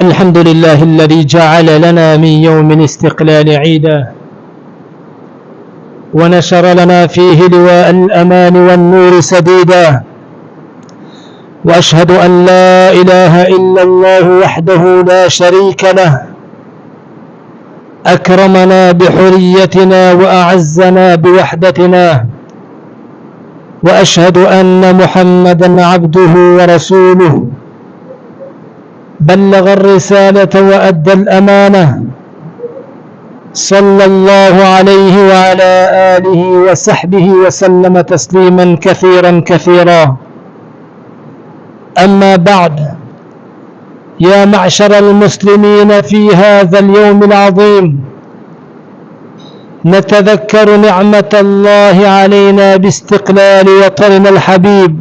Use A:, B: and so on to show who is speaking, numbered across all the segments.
A: الحمد لله الذي جعل لنا من يوم الاستقلال عيدا، ونشر لنا فيه لواء الأمان والنور سديدا، وأشهد أن لا إله إلا الله وحده لا شريك له، أكرمنا بحريتنا وأعزنا بوحدتنا، وأشهد أن محمدًا عبده ورسوله، بلغ الرسالة وأدى الأمانة، صلى الله عليه وعلى آله وصحبه وسلم تسليما كثيرا كثيرا. أما بعد، يا معشر المسلمين، في هذا اليوم العظيم نتذكر نعمة الله علينا باستقلال وطننا الحبيب،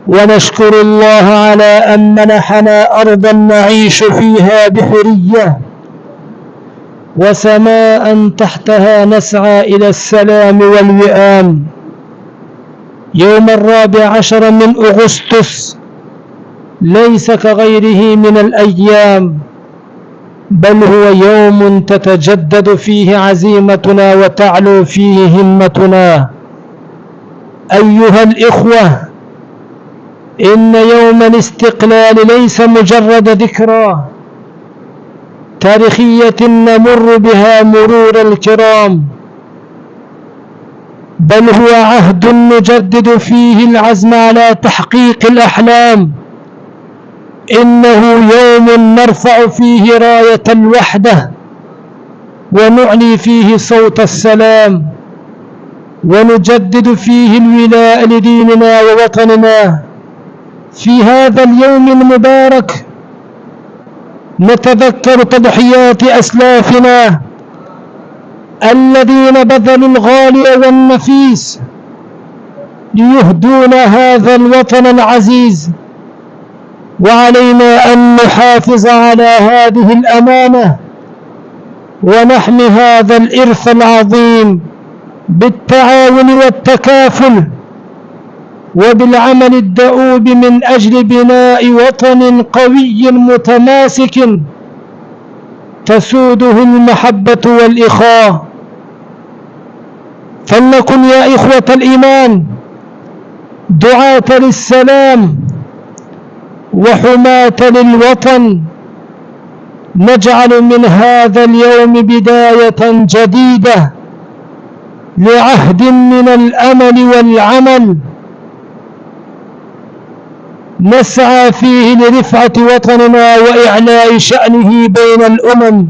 A: ونشكر الله على أن منحنا أرضا نعيش فيها بحرية، وسماء تحتها نسعى إلى السلام والوئام. يوم 14 من أغسطس ليس كغيره من الأيام، بل هو يوم تتجدد فيه عزيمتنا وتعلو فيه همتنا. أيها الإخوة، إن يوم الاستقلال ليس مجرد ذكرى تاريخية نمر بها مرور الكرام، بل هو عهد نجدد فيه العزم على تحقيق الأحلام. إنه يوم نرفع فيه راية الوحدة، ونعلي فيه صوت السلام، ونجدد فيه الولاء لديننا ووطننا. في هذا اليوم المبارك نتذكر تضحيات أسلافنا الذين بذلوا الغالي والنفيس ليهدون هذا الوطن العزيز، وعلينا أن نحافظ على هذه الأمانة ونحمي هذا الإرث العظيم بالتعاون والتكافل، وبالعمل الدؤوب من أجل بناء وطن قوي متماسك تسوده المحبة والإخاء. فلنكن يا إخوة الإيمان دعاة للسلام وحماة للوطن، نجعل من هذا اليوم بداية جديدة لعهد من الأمل والعمل نسعى فيه لرفعة وطننا وإعلاء شأنه بين الأمم.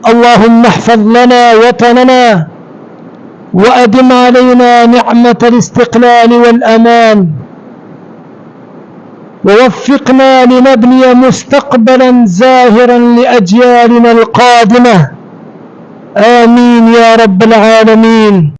A: اللهم احفظ لنا وطننا، وأدم علينا نعمة الاستقلال والأمان، ووفقنا لنبني مستقبلا زاهرا لأجيالنا القادمة. آمين يا رب العالمين.